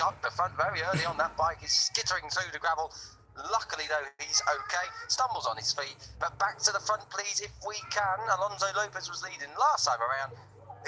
got the front very early on that bike. He's skittering through the gravel. Luckily, though, he's okay. Stumbles on his feet. But back to the front, please, if we can. Alonso Lopez was leading last time around.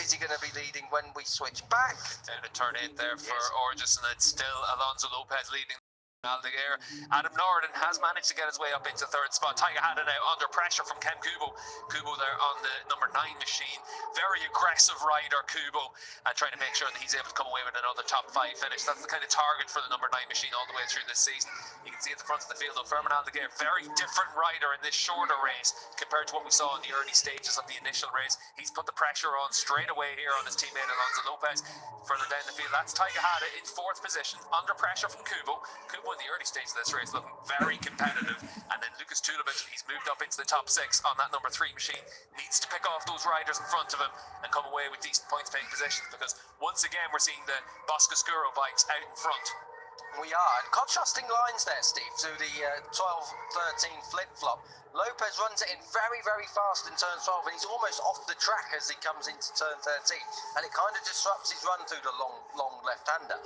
Is he going to be leading when we switch back? Down to turn 8 there for Orgis, and it's still Alonso Lopez leading Aldeguer. Adam Norton has managed to get his way up into third spot. Taiga Hada now under pressure from Kem Kubo. Kubo there on the number 9 machine. Very aggressive rider, Kubo, and trying to make sure that he's able to come away with another top 5 finish. That's the kind of target for the number 9 machine all the way through this season. You can see at the front of the field, though, Fermin Aldeguer, very different rider in this shorter race compared to what we saw in the early stages of the initial race. He's put the pressure on straight away here on his teammate Alonso Lopez. Further down the field, that's Taiga Hada in 4th position, under pressure from Kubo. Kubo in the early stage of this race looking very competitive, and then Lukas Tulovic, he's moved up into the top 6 on that number 3 machine, needs to pick off those riders in front of him and come away with decent points paying positions, because once again we're seeing the Boscoscuro bikes out in front. We are, and contrasting lines there, Steve, through the 12-13 flip-flop. Lopez runs it in very, very fast in turn 12, and he's almost off the track as he comes into turn 13, and it kind of disrupts his run through the long left-hander.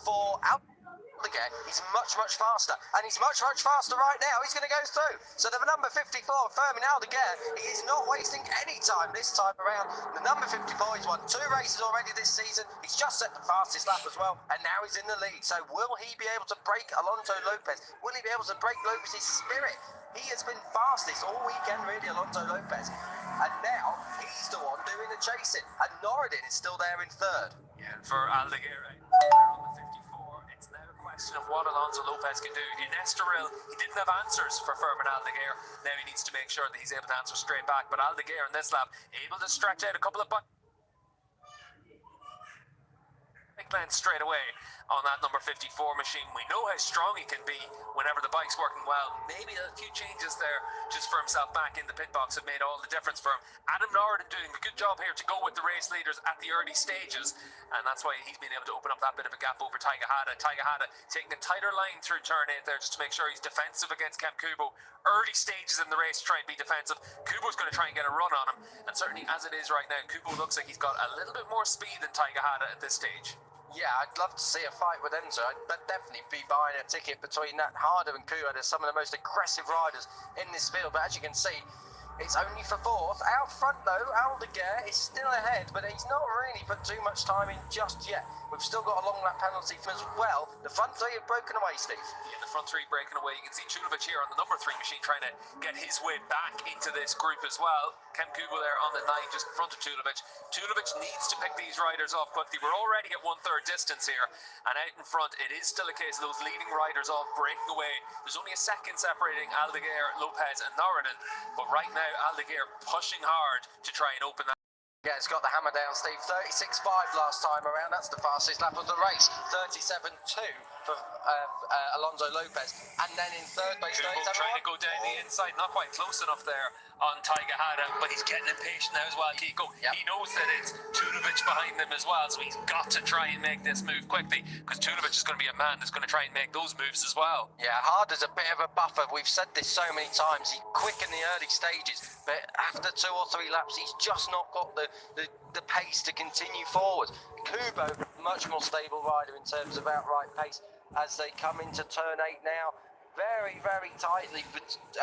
For Aldeguer, he's much faster, and he's much faster right now. He's going to go through. So the number 54, Fermin Aldeguer, he is not wasting any time this time around. The number 54, he's won 2 races already this season. He's just set the fastest lap as well, and now he's in the lead. So will he be able to break Alonso Lopez? Will he be able to break Lopez's spirit? He has been fastest all weekend, really, Alonso Lopez. And now he's the one doing the chasing. And Norridin is still there in 3rd. Yeah, for Aldeguer on the 54, it's now a question of what Alonso Lopez can do. In Estoril, he didn't have answers for Fermin Aldeguer. Now he needs to make sure that he's able to answer straight back. But Aldeguer in this lap, able to stretch out a couple of lengths straight away on that number 54 machine. We know how strong he can be whenever the bike's working well. Maybe a few changes there just for himself back in the pit box have made all the difference for him. Adam Norton doing a good job here to go with the race leaders at the early stages, and that's why he's been able to open up that bit of a gap over Taiga Hada. Taiga Hada taking a tighter line through turn 8 there just to make sure he's defensive against Kem Kubo. Early stages in the race try and be defensive. Kubo's going to try and get a run on him, and certainly as it is right now, Kubo looks like he's got a little bit more speed than Taiga Hada at this stage. Yeah, I'd love to see a fight with them two. I'd definitely be buying a ticket between that Harder and Kubo. They're some of the most aggressive riders in this field, but as you can see, it's only for 4th. Out front, though, Aldeguer is still ahead, but he's not really put too much time in just yet. We've still got a long lap penalty as well. The front 3 have broken away, Steve. Yeah, the front 3 breaking away. You can see Tulovic here on the number 3 machine trying to get his way back into this group as well. Kem Kubo there on the 9 just in front of Tulovic. Tulovic needs to pick these riders off quickly. We're already at 1/3 distance here, and out in front it is still a case of those leading riders all breaking away. There's only a second separating Aldeguer, Lopez and Norridin, but right now Aldeguer pushing hard to try and open that. Yeah, it's got the hammer down, Steve. 36.5 last time around. That's the fastest lap of the race. 37.2 for Alonso Lopez. And then in 3rd place, Kubo trying to go down the inside. Not quite close enough there on Taiga Hada, but he's getting impatient now as well, Kiko. Yep. He knows that it's Tulovic behind him as well, so he's got to try and make this move quickly, because Tulovic is going to be a man that's going to try and make those moves as well. Yeah, Harder's a bit of a buffer. We've said this so many times. He's quick in the early stages, but after 2 or 3 laps, he's just not got the pace to continue forward. Kubo, much more stable rider in terms of outright pace as they come into turn 8 now. Very tightly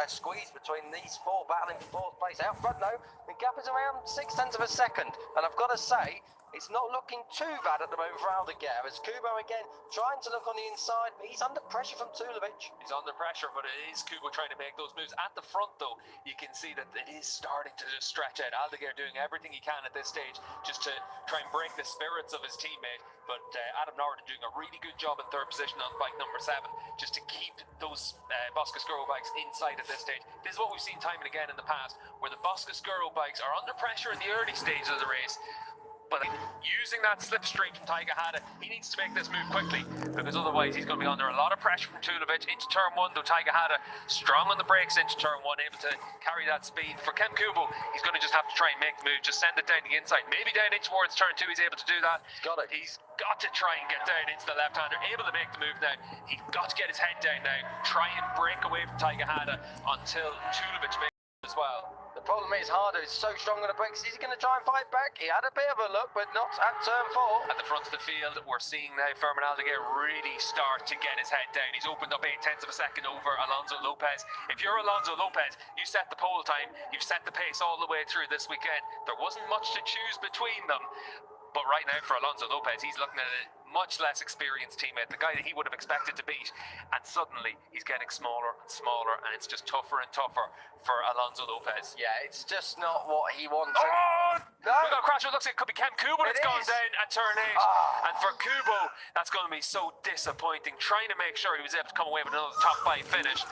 squeezed between these 4, battling for 4th place. Out front, though, the gap is around 0.6 of a second. And I've got to say, it's not looking too bad at the moment for Aldeguer, as Kubo again trying to look on the inside, but he's under pressure from Tulovic. He's under pressure, but it is Kubo trying to make those moves. At the front, though, you can see that it is starting to just stretch out. Aldeguer doing everything he can at this stage just to try and break the spirits of his teammate, but Adam Norton doing a really good job in 3rd position on bike number 7, just to keep those Boscoscuro bikes inside at this stage. This is what we've seen time and again in the past, where the Boscoscuro bikes are under pressure in the early stages of the race, but using that slipstream from Taiga Hada, he needs to make this move quickly, because otherwise he's going to be under a lot of pressure from Tulovic into turn 1, though Taiga Hada strong on the brakes into turn 1, able to carry that speed. For Kem Kubo, he's going to just have to try and make the move, just send it down the inside, maybe down in towards turn 2, he's able to do that. He's got to try and get down into the left-hander, able to make the move now. He's got to get his head down now, try and break away from Taiga Hada until Tulovic makes it as well. The problem problem is Harder is so strong on the brakes. Is he going to try and fight back? He had a bit of a look, but not at turn 4. At the front of the field, we're seeing now Fermin Aldeguer really start to get his head down. He's opened up 0.8 of a second over Alonso Lopez. If you're Alonso Lopez, you set the pole time, you've set the pace all the way through this weekend. There wasn't much to choose between them. But right now for Alonso Lopez, he's looking at a much less experienced teammate, the guy that he would have expected to beat, and suddenly he's getting smaller and smaller, and it's just tougher and tougher for Alonso Lopez. Yeah, it's just not what he wants. Oh! No. We got a crash. It looks like it could be Kem Kubo that's gone down at turn 8. And for Kubo, that's going to be so disappointing. Trying to make sure he was able to come away with another top 5 finish.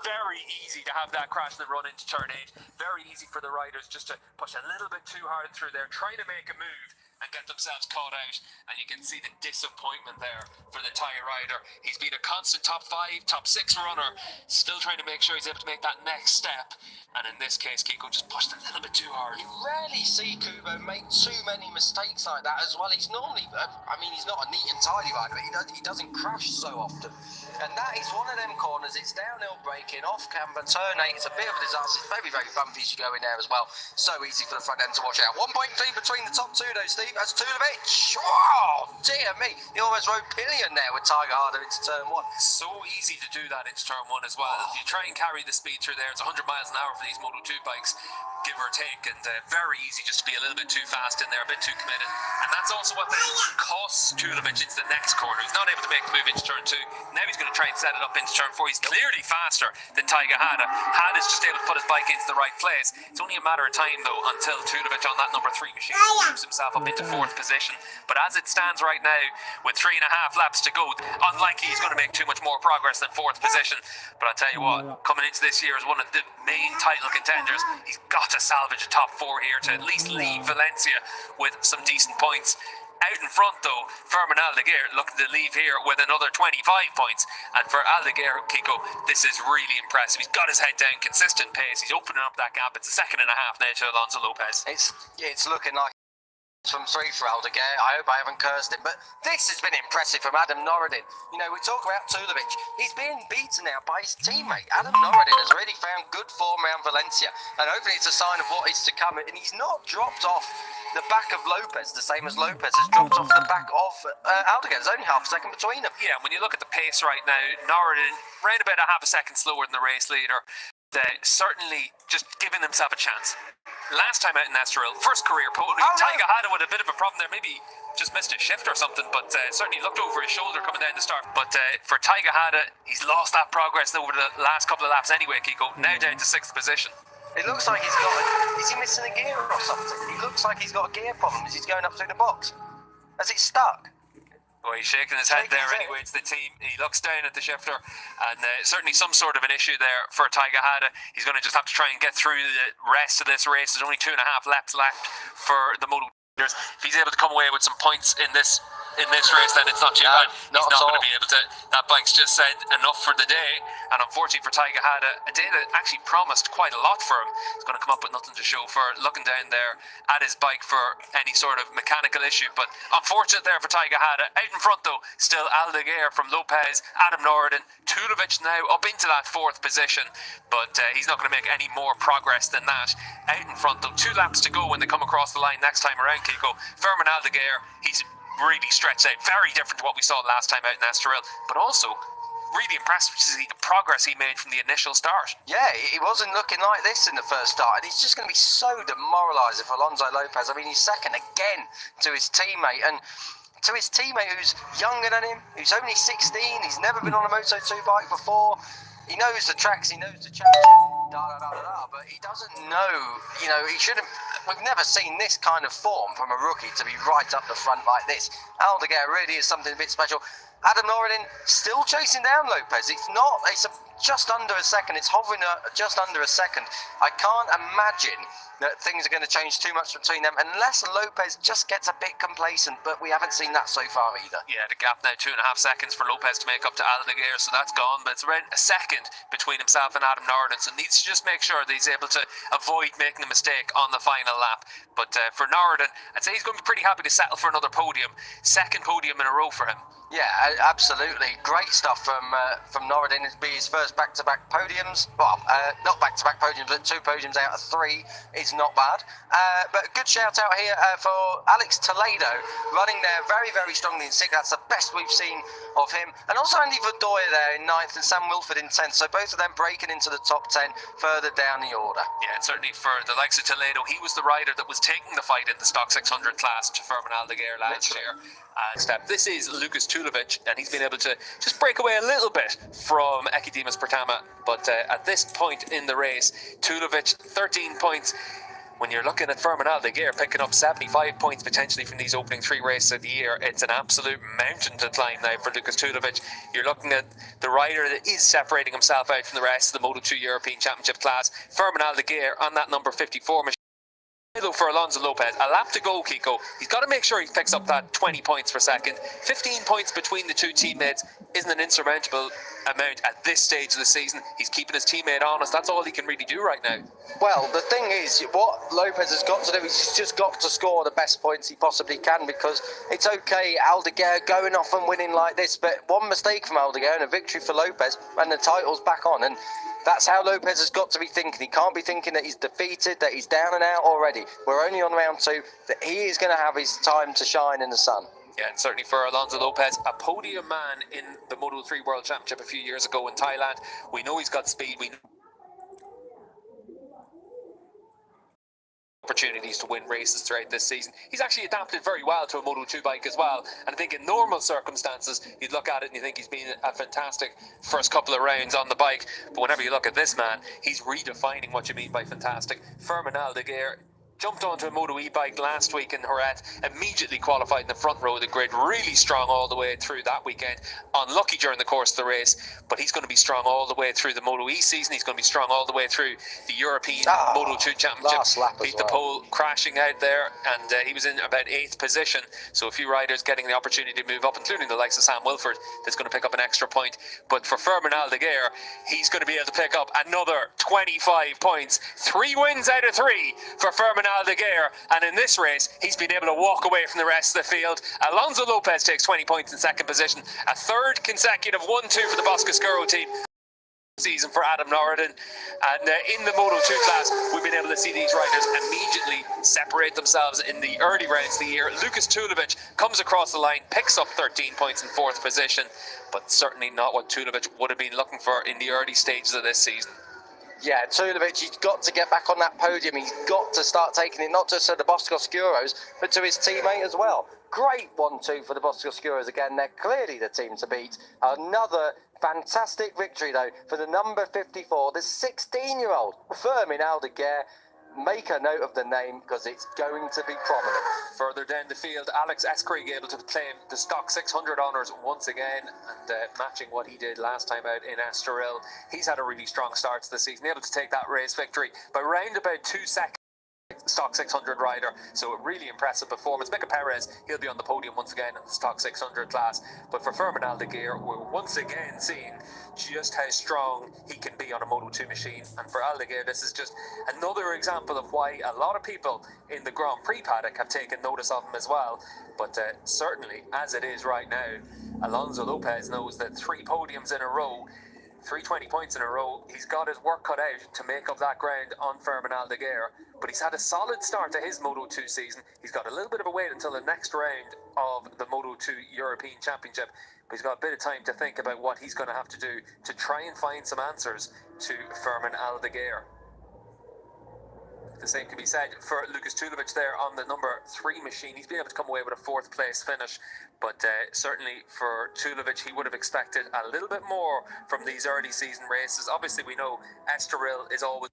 Very easy to have that crash and then run into turn 8. Very easy for the riders just to push a little bit too hard through there, trying to make a move and get themselves caught out, and you can see the disappointment there for the Thai rider. He's been a constant top 5, top 6 runner, still trying to make sure he's able to make that next step, and in this case Kiko just pushed a little bit too hard. You rarely see Kubo make too many mistakes like that as well. He's normally, he's not a neat and tidy rider, but he doesn't crash so often. And that is one of them corners. It's downhill braking, off camber, turn 8. It's a bit of a disaster. It's very, very bumpy as you go in there as well. So easy for the front end to watch out. 1.3 between the top 2 though, Steve. That's Tulovic. Oh, dear me. He almost rode pillion there with Tiger Harder into turn 1. So easy to do that into turn 1 as well. If you try and carry the speed through there, it's 100 miles an hour for these Moto 2 bikes, give or take, and very easy just to be a little bit too fast in there, a bit too committed. And that's also what then costs Tulovic into the next corner. He's not able to make the move into turn 2. Now he's going to try and set it up into turn 4. He's clearly faster than Taiga Hada. Hada's just able to put his bike into the right place. It's only a matter of time though until Tulovic on that number 3 machine moves himself up into 4th position. But as it stands right now, with 3.5 laps to go, unlikely he's going to make too much more progress than 4th position. But I'll tell you what, coming into this year as one of the main title contenders, he's got to salvage a top 4 here to at least leave Valencia with some decent points. Out in front though, Fermin Aldeguer looking to leave here with another 25 points. And for Aldeguer, Kiko, this is really impressive. He's got his head down, consistent pace. He's opening up that gap. It's a 1.5 seconds now to Alonso Lopez. It's looking like from 3 for Aldeguer. I hope I haven't cursed him, but this has been impressive from Adam Norridin. You know, we talk about Tulovic. He's being beaten now by his teammate. Adam Norridin has really found good form around Valencia, and hopefully it's a sign of what is to come. And he's not dropped off the back of Lopez, the same as Lopez has dropped off the back of Aldeguer. There's only half a second between them. Yeah, when you look at the pace right now, Norridin ran about a half a second slower than the race leader. Certainly just giving himself a chance. Last time out in Estoril, first career podium. Taiga Hada with a bit of a problem there, maybe just missed his shift or something, but certainly looked over his shoulder coming down the start. But for Taiga Hada, he's lost that progress over the last couple of laps anyway, Kiko. Now down to 6th position. It looks like he's got is he missing a gear or something? He looks like he's got a gear problem as he's going up through the box. Has it stuck? Well, he's shaking his head there anyway. It's the team. He looks down at the shifter, and certainly some sort of an issue there for Taiga Hada. He's going to just have to try and get through the rest of this race. There's only 2.5 laps left for the Moto. If he's able to come away with some points in this race, then it's not too bad. He's not going to be able to. That bike's just said enough for the day, and unfortunately for Taiga Hada, a day that actually promised quite a lot for him. He's going to come up with nothing to show for looking down there at his bike for any sort of mechanical issue. But unfortunate there for Taiga Hada. Out in front though, still Aldeguer from Lopez, Adam Norridin, Tulovic now up into that 4th position, but he's not going to make any more progress than that. Out in front though, 2 laps to go when they come across the line next time around, Kiko. Fermin Aldeguer, he's really stretched out, very different to what we saw last time out in Estoril, but also really impressive to see the progress he made from the initial start. Yeah, he wasn't looking like this in the first start, and it's just going to be so demoralising for Alonso Lopez. I mean, he's second again to his teammate, and to his teammate who's younger than him, who's only 16, he's never been on a Moto 2 bike before. He knows the tracks, he knows the championship, but he doesn't know, he shouldn't. We've never seen this kind of form from a rookie to be right up the front like this. Aldeguer really is something a bit special. Adam Norridin still chasing down Lopez. It's just under a second. It's hovering just under a second. I can't imagine that things are going to change too much between them unless Lopez just gets a bit complacent, but we haven't seen that so far either. Yeah, the gap now 2.5 seconds for Lopez to make up to Aldeguer, so that's gone, but it's around a second between himself and Adam Norridin, so needs to just make sure that he's able to avoid making a mistake on the final lap. But for Norridin, I'd say he's going to be pretty happy to settle for another podium. 2nd podium in a row for him. Yeah, absolutely. Great stuff from Norridin. It'd be his first back-to-back podiums. Well, not back-to-back podiums, but 2 podiums out of 3 is not bad. But a good shout out here for Alex Toledo, running there very, very strongly in 6th. That's the best we've seen of him. And also Andy Verdoya there in 9th and Sam Wilford in 10th. So both of them breaking into the top 10 further down the order. Yeah, and certainly for the likes of Toledo, he was the rider that was taking the fight in the Stock 600 class to Fermin Aldeguer last year. This is Lucas Tulovic, and he's been able to just break away a little bit from Ekidimas Pertama. But at this point in the race, Tulovic, 13 points. When you're looking at Fermin Aldeguer picking up 75 points potentially from these opening 3 races of the year, it's an absolute mountain to climb now for Lucas Tulovic. You're looking at the rider that is separating himself out from the rest of the Moto2 European Championship class. Fermin Aldeguer on that number 54 machine. For Alonso Lopez, a lap to go, Kiko. He's got to make sure he picks up that 20 points per second. 15 points between the 2 teammates isn't an insurmountable amount at this stage of the season. He's keeping his teammate honest. That's all he can really do right now. Well, the thing is, what Lopez has got to do is he's just got to score the best points he possibly can, because it's okay, Aldeguer going off and winning like this, but one mistake from Aldeguer and a victory for Lopez and the title's back on. And that's how Lopez has got to be thinking. He can't be thinking that he's defeated, that he's down and out already. We're only on round 2, that he is going to have his time to shine in the sun. Yeah, and certainly for Alonso Lopez, a podium man in the Moto3 World Championship a few years ago in Thailand. We know he's got speed. We know opportunities to win races throughout this season. He's actually adapted very well to a Moto2 bike as well, and I think in normal circumstances you'd look at it and you think he's been a fantastic first couple of rounds on the bike, but whenever you look at this man, he's redefining what you mean by fantastic. Fermin Aldeguer jumped onto a Moto E bike last week in Jerez, immediately qualified in the front row of the grid, really strong all the way through that weekend. Unlucky during the course of the race, but he's going to be strong all the way through the Moto E season. He's going to be strong all the way through the European Moto2 Championship. Last lap Beat the pole, crashing out there, and he was in about 8th position. So a few riders getting the opportunity to move up, including the likes of Sam Wilford, that's going to pick up an extra point. But for Fermin Aldeguer, he's going to be able to pick up another 25 points. 3 wins out of 3 for Fermin Aldeguer, and in this race he's been able to walk away from the rest of the field. Alonso Lopez takes 20 points in 2nd position, a 3rd consecutive 1-2 for the Boscoscuro team season for Adam Norridin. And in the Moto2 class, we've been able to see these riders immediately separate themselves in the early rounds of the year. Lucas Tulovic comes across the line, picks up 13 points in 4th position, but certainly not what Tulovic would have been looking for in the early stages of this season. Yeah, Tulovic, he's got to get back on that podium. He's got to start taking it not just to the Boscoscuros, but to his teammate as well. Great 1-2 for the Boscoscuros again. They're clearly the team to beat. Another fantastic victory, though, for the number 54, the 16-year-old Fermin Aldeguer. Make a note of the name, because it's going to be prominent. Further down the field, Alex Escrig able to claim the Stock 600 honours once again, and matching what he did last time out in Estoril. He's had a really strong start to the season, able to take that race victory by round about 2 seconds. Stock 600 rider, so a really impressive performance. Mika Perez, he'll be on the podium once again in the Stock 600 class, but for Fermin Aldeguer, we're once again seeing just how strong he can be on a Moto2 machine. And for Aldeguer, this is just another example of why a lot of people in the Grand Prix paddock have taken notice of him as well. But certainly, as it is right now, Alonso Lopez knows that 3 podiums in a row, 320 points in a row, he's got his work cut out to make up that ground on Fermin Aldeguer. But he's had a solid start to his Moto2 season. He's got a little bit of a wait until the next round of the Moto2 European Championship, but he's got a bit of time to think about what he's going to have to do to try and find some answers to Fermin Aldeguer. The same can be said for Lucas Tulovic there on the number 3 machine. He's been able to come away with a 4th place finish, but certainly for Tulovic, he would have expected a little bit more from these early season races. Obviously, we know Estoril is always